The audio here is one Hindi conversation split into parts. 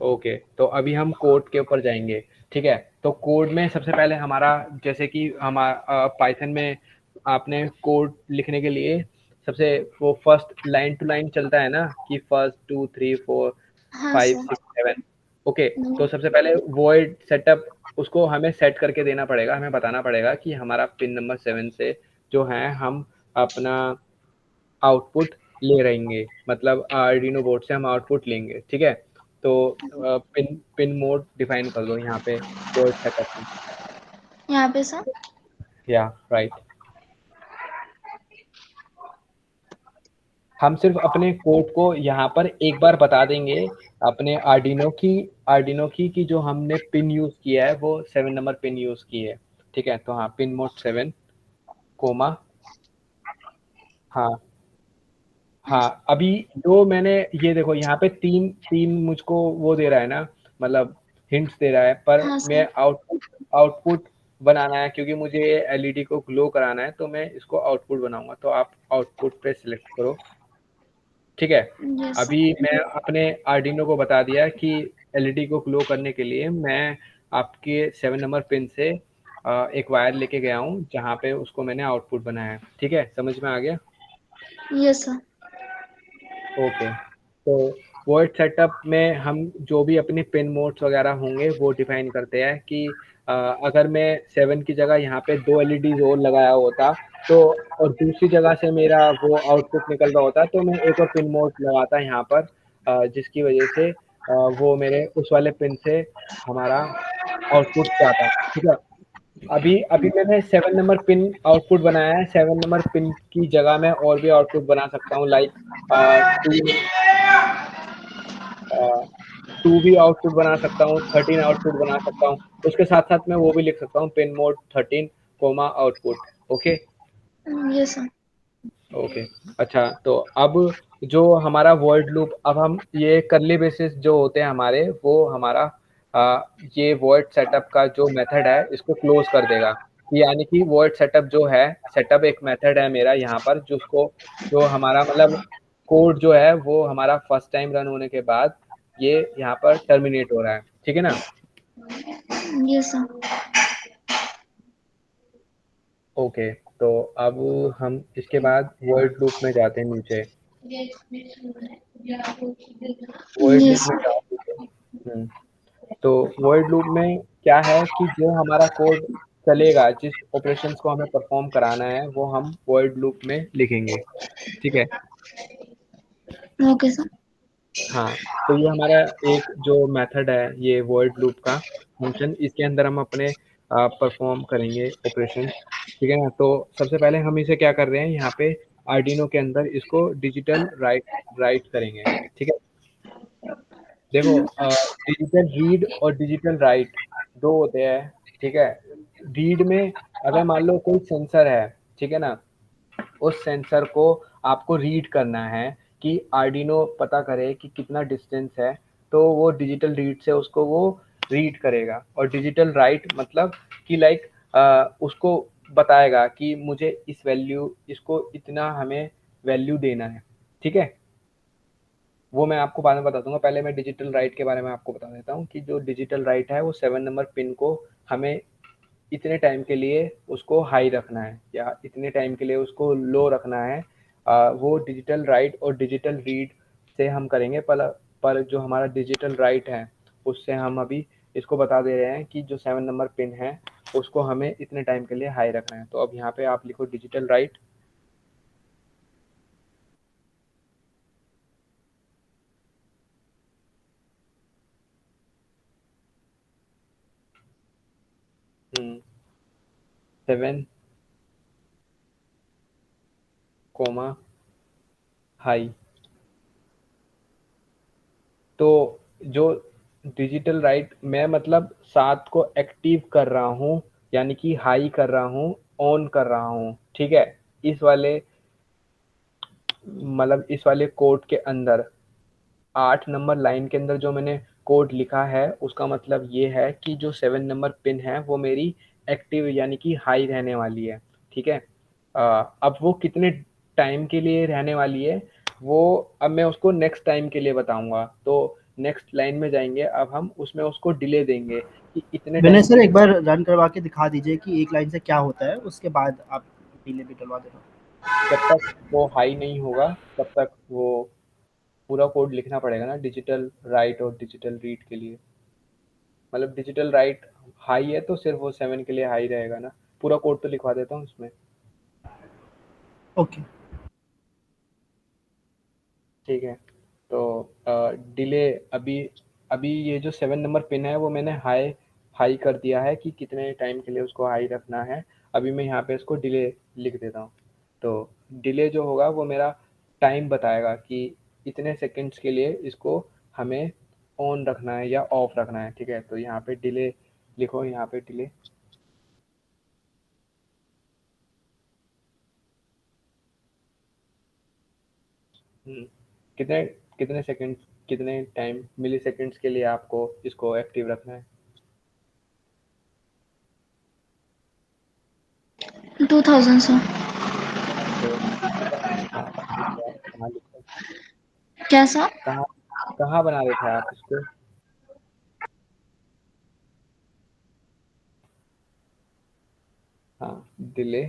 ओके, तो अभी हम कोड के ऊपर जाएँगे, ठीक है? तो कोड में सबसे पहले हमारा जैसे कि पाइथन में आपने कोड लिखने के लिए सबसे वो फर्स्ट लाइन टू लाइन चलता है ना कि फर्स्ट 2 3 4 हाँ 5 सर। 6 7 ओके, तो सबसे पहले वॉइड सेटअप उसको हमें सेट करके देना पड़ेगा, हमें बताना पड़ेगा कि हमारा पिन नंबर 7 से जो है हम अपना आउटपुट ले रहेंगे, मतलब आर्डिनो बोर्ड से हम आउटपुट लेंगे, ठीक है? तो पिन पिन मोड डिफाइन कर दो यहाँ पे वॉइड सेटअप में। यहाँ पे सर। या राइट, हम सिर्फ अपने कोड को यहाँ पर एक बार बता देंगे अपने आर्डिनो की कि जो हमने पिन यूज किया है वो 7 नंबर पिन यूज की है, ठीक है? तो हाँ, पिन मोड 7 कोमा, हाँ हाँ, अभी जो मैंने ये देखो यहाँ पे तीन तीन मुझको वो दे रहा है ना, मतलब हिंट्स दे रहा है, पर हाँ मैं सर। आउटपुट आउटपुट बनाना है क्योंकि मुझे एलईडी को ग्लो कराना है, तो मैं इसको आउटपुट बनाऊंगा, तो आप आउटपुट पे सिलेक्ट करो, ठीक है? यस अभी सर। मैं अपने आर्डिनो को बता दिया कि एलईडी को ग्लो करने के लिए मैं आपके 7 नंबर पिन से एक वायर लेके गया हूँ जहाँ पे उसको मैंने आउटपुट बनाया है, ठीक है? समझ में आ गया? Yes sir. ओके, तो वर्ड सेटअप में हम जो भी अपने पिन मोड्स वगैरह होंगे वो डिफाइन करते हैं कि अगर मैं 7 की जगह यहाँ पे 2 एलईडीज और लगाया होता, तो और दूसरी जगह से मेरा वो आउटपुट निकल रहा होता, तो मैं एक और पिन मोड लगाता यहाँ पर, जिसकी वजह से वो मेरे उस वाले पिन से हमारा आउटपुट जाता, ठीक है? अभी अभी मैंने 7 नंबर पिन आउटपुट बनाया है, 7 नंबर पिन की जगह मैं और भी आउटपुट बना सकता हूँ, लाइक 2 2 भी आउटपुट बना सकता हूँ, 13 आउटपुट बना सकता हूँ, उसके साथ साथ मैं वो भी लिख सकता हूँ pin mode 13 comma output. Okay, yes sir. Okay, अच्छा, तो अब जो हमारा वर्ड लूप, अब हम ये करली बेसिस जो होते हैं हमारे, वो हमारा ये वर्ड सेटअप का जो मेथड है इसको क्लोज कर देगा, कि यानी कि वर्ड सेटअप जो है, सेटअप एक मेथड है मेरा यहाँ पर, जिसको जो हमारा मतलब कोड जो है वो हमारा फर्स्ट टाइम रन होने के बाद ये यहाँ पर टर्मिनेट हो रहा है, ठीक है ना? Yes sir. ओके, तो अब हम इसके बाद वर्ड लूप में जाते हैं नीचे, वर्ड लूप यस में सर। जाओ नीचे। तो वर्ड लूप में क्या है कि जो हमारा कोड चलेगा, जिस ऑपरेशंस को हमें परफॉर्म कराना है वो हम वर्ड लूप में लिखेंगे, ठीक है? Okay sir. हाँ, तो ये हमारा एक जो मेथड है ये वर्ड लूप का फंक्शन, इसके अंदर हम अपने परफॉर्म करेंगे ऑपरेशन, ठीक है ना? तो सबसे पहले हम इसे क्या कर रहे हैं, यहाँ पे आर्डिनो के अंदर इसको डिजिटल राइट राइट करेंगे, ठीक है? देखो, डिजिटल रीड और डिजिटल राइट दो होते हैं, ठीक है? रीड में अगर मान लो कोई सेंसर है, ठीक है ना, उस सेंसर को आपको रीड करना है कि आर्डिनो पता करे कि कितना डिस्टेंस है, तो वो डिजिटल रीड से उसको वो रीड करेगा, और डिजिटल राइट मतलब कि लाइक उसको बताएगा कि मुझे इस वैल्यू, इसको इतना हमें वैल्यू देना है, ठीक है? वो मैं आपको बाद में बता दूंगा, पहले मैं डिजिटल राइट के बारे में आपको बता देता हूँ कि जो डिजिटल राइट है वो 7 नंबर पिन को हमें इतने टाइम के लिए उसको हाई रखना है या इतने टाइम के लिए उसको लो रखना है। वो डिजिटल राइट और डिजिटल रीड से हम करेंगे, पर जो हमारा डिजिटल राइट है उससे हम अभी इसको बता दे रहे हैं कि जो 7 नंबर पिन है उसको हमें इतने टाइम के लिए हाई रखना है। तो अब यहाँ पे आप लिखो डिजिटल राइट, 7 कोमा हाई। तो जो डिजिटल राइट मैं मतलब 7 को एक्टिव कर रहा हूँ, यानी कि हाई कर रहा हूँ, ऑन कर रहा हूँ, ठीक है? इस वाले, मतलब इस वाले कोड के अंदर, 8 नंबर लाइन के अंदर जो मैंने कोड लिखा है उसका मतलब ये है कि जो 7 नंबर पिन है वो मेरी एक्टिव यानी कि हाई रहने वाली है, ठीक है। अब वो कितने टाइम के लिए रहने वाली है वो अब मैं उसको नेक्स्ट टाइम के लिए बताऊंगा। तो नेक्स्ट लाइन में जाएंगे, अब हम उसमें उसको डिले देंगे कि इतने विनय टाइम के सर लिए एक बार रन करवा के दिखा दीजिए कि एक लाइन से क्या होता है, उसके बाद आप डिले भी डलवा देना। जब तक वो हाई नहीं होगा तब तक वो पूरा कोड लिखना पड़ेगा ना, डिजिटल राइट और डिजिटल रीड के लिए। मतलब डिजिटल राइट हाई है तो सिर्फ वो 7 के लिए हाई रहेगा ना। पूरा कोड तो लिखवा देता हूँ उसमें। ओके। ठीक है। तो डिले अभी अभी ये जो 7 नंबर पिन है वो मैंने हाई हाई कर दिया है कि कितने टाइम के लिए उसको हाई रखना है। अभी मैं यहाँ पे इसको डिले लिख देता हूँ। तो डिले जो होगा वो मेरा टाइम बताएगा कि इतने सेकंड्स के लिए इसको हमें ऑन रखना है या ऑफ रखना है, ठीक है। तो यहाँ पे डिले लिखो, यहाँ पे डिले। कितने कितने सेकंड कितने टाइम मिली सेकंड्स के लिए आपको इसको एक्टिव रखना है? 2000 सर। तो हाँ, लिखो आप, कहाँ लिखो, क्या सर? कहाँ कहाँ बना रहे थे आप इसको? हाँ, डिले।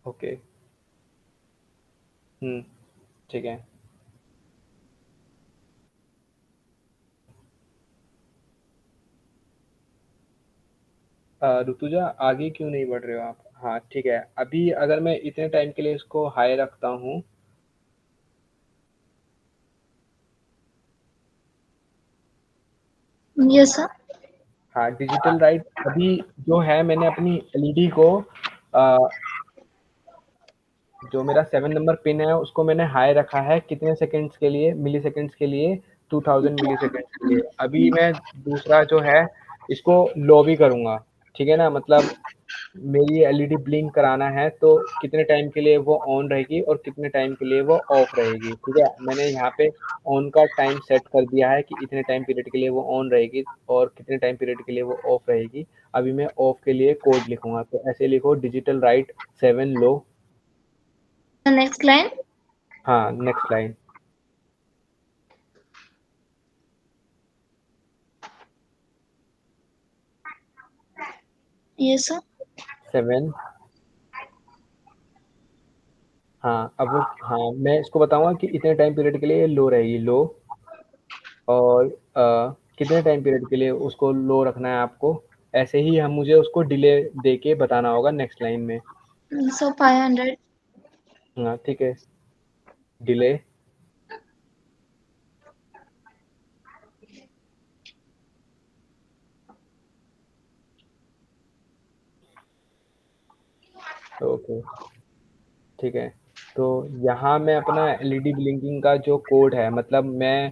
ओके। ठीक है। ऋतुजा आगे क्यों नहीं बढ़ रहे हो आप? हाँ ठीक है, अभी अगर मैं इतने टाइम के लिए इसको हाई रखता हूँ। Yes sir. हाँ, डिजिटल राइट अभी जो है मैंने अपनी एलईडी को जो मेरा 7 नंबर पिन है उसको मैंने हाई रखा है कितने सेकंड्स के लिए, मिली सेकंड्स के लिए, 2000 मिली सेकंड्स के लिए। अभी मैं दूसरा जो है इसको लो भी करूँगा, ठीक है ना। मतलब मेरी एलईडी ब्लिंक कराना है तो कितने टाइम के लिए वो ऑन रहेगी और कितने टाइम के लिए वो ऑफ रहेगी, ठीक है। मैंने यहाँ पे ऑन का टाइम सेट कर दिया है कि इतने टाइम पीरियड के लिए वो ऑन रहेगी और कितने टाइम पीरियड के लिए वो ऑफ रहेगी। अभी मैं ऑफ के लिए कोड लिखूंगा, तो ऐसे लिखो डिजिटल राइट 7 लो। Next line. हाँ, नेक्स्ट लाइन। Yes sir. 7। हाँ, अब वो हाँ, मैं इसको बताऊँगा कि इतने टाइम पीरियड के लिए लो रहेगी, लो। और कितने टाइम पीरियड के लिए उसको लो रखना है आपको। ऐसे ही हम मुझे उसको डिले दे के बताना होगा नेक्स्ट लाइन में। सो 500। हाँ, ठीक है। डिले। ओके, ठीक है। तो यहाँ मैं अपना एलईडी ब्लिंकिंग का जो कोड है, मतलब मैं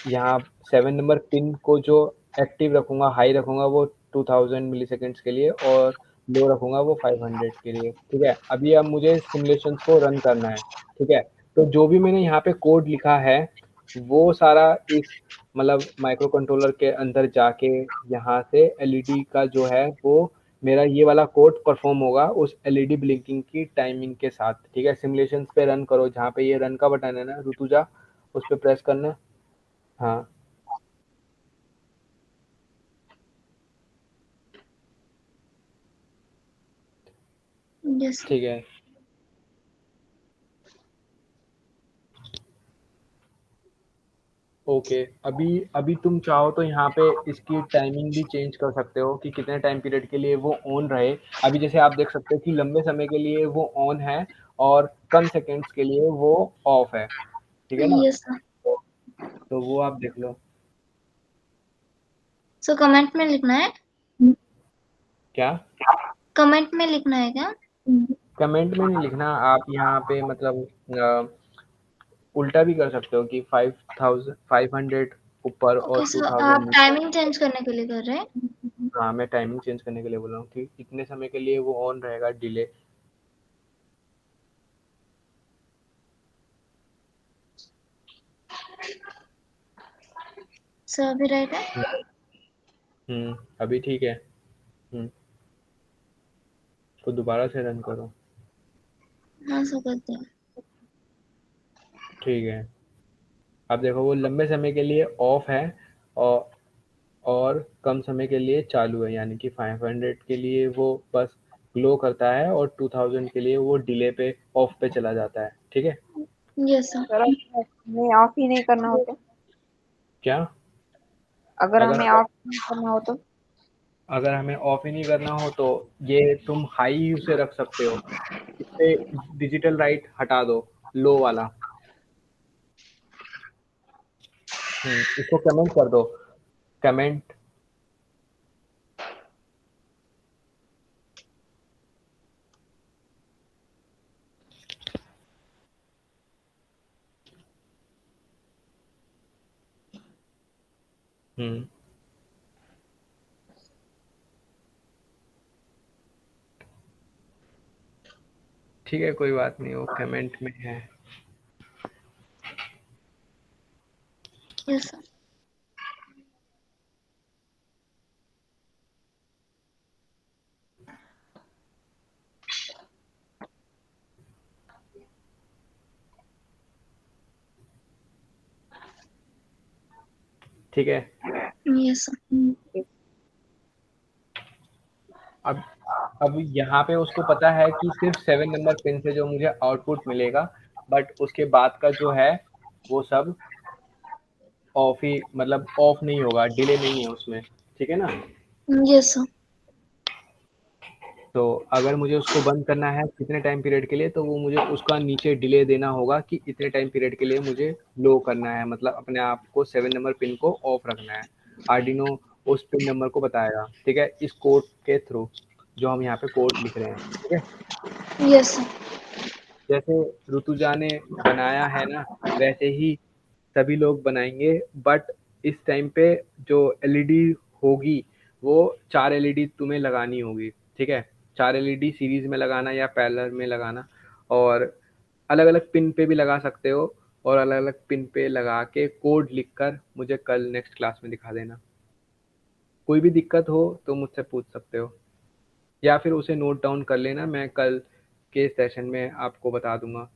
यहाँ 7 नंबर पिन को जो एक्टिव रखूँगा, हाई रखूँगा वो 2000 मिलीसेकंड्स के लिए और लो रखूँगा वो 500 के लिए, ठीक है। अभी अब मुझे सिमुलेशंस को रन करना है, ठीक है। तो जो भी मैंने यहाँ पे कोड लिखा है वो सारा इस मतलब माइक्रो कंट्रोलर के अंदर जाके यहाँ से एलईडी का जो है वो मेरा ये वाला कोड परफॉर्म होगा उस एलईडी ब्लिंकिंग की टाइमिंग के साथ, ठीक है। सिमुलेशंस पे रन करो, जहाँ पे ये रन का बटन है ना ऋतुजा, उस पे प्रेस करना। हाँ, यस। ठीक है। ओके, अभी अभी तुम चाहो तो यहाँ पे इसकी टाइमिंग भी चेंज कर सकते हो कि कितने टाइम पीरियड के लिए वो ऑन रहे। अभी जैसे आप देख सकते हो कि लंबे समय के लिए वो ऑन है और कम सेकंड्स के लिए वो ऑफ है, ठीक है ना। Yes sir. तो वो आप देख लो। सो कमेंट में लिखना है। क्या? कमेंट में लिखना है क्या? कमेंट में नहीं लिखना, आप यहाँ पे मतलब उल्टा भी कर सकते हो कि 500 ऊपर ओके और सर, 2000 आप नीचे। टाइमिंग चेंज करने के लिए कर रहे हैं? हाँ, मैं टाइमिंग चेंज करने के लिए बोल रहा हूँ कि इतने समय के लिए वो ऑन रहेगा डिले। सर अभी राइट है? अभी ठीक है। तो दोबारा से रन करो। हाँ सर करते हैं। ठीक है, अब देखो वो लंबे समय के लिए ऑफ है और और कम समय के लिए चालू है, यानी कि 500 के लिए वो बस ग्लो करता है और 2000 के लिए वो डिले पे ऑफ पे चला जाता है। ठीक है, यस सर। सर हमें ऑफ ही नहीं करना होता? क्या? अगर अगर हमें ऑफ नहीं करना हो तो? अगर हमें ऑफ ही नहीं करना हो तो ये तुम हाई उसे रख सकते हो, इस पे डिजिटल राइट हटा दो, लो वाला। इसको कमेंट कर दो, कमेंट। ठीक है, कोई बात नहीं, वो कमेंट में है। Yes sir. ठीक है, यस सर। अब यहाँ पे उसको पता है कि सिर्फ 7 नंबर पिन से जो मुझे आउटपुट मिलेगा, बट उसके बाद का जो है वो सब ऑफ ही, मतलब ऑफ नहीं होगा, डिले नहीं है उसमें। ठीक है ना? Yes sir. तो अगर मुझे उसको बंद करना है कितने टाइम पीरियड के लिए, तो वो मुझे उसका नीचे डिले देना होगा कि इतने टाइम पीरियड के लिए मुझे लो करना है, मतलब अपने आप को 7 नंबर पिन को ऑफ रखना है। आर्डिनो उस पिन नंबर को बताएगा, ठीक है, इस कोड के थ्रू जो हम यहाँ पे कोड लिख रहे हैं। ठीक है, यस सर। जैसे ऋतुजा ने बनाया है ना, वैसे ही सभी लोग बनाएंगे, बट इस टाइम पे जो एलईडी होगी वो 4 एलईडी तुम्हें लगानी होगी। ठीक है, 4 एलईडी सीरीज में लगाना या पैरेलल में लगाना, और अलग अलग पिन पे भी लगा सकते हो, और अलग अलग पिन पे लगा के कोड लिखकर मुझे कल नेक्स्ट क्लास में दिखा देना। कोई भी दिक्कत हो तो मुझसे पूछ सकते हो, या फिर उसे नोट डाउन कर लेना, मैं कल के सेशन में आपको बता दूंगा।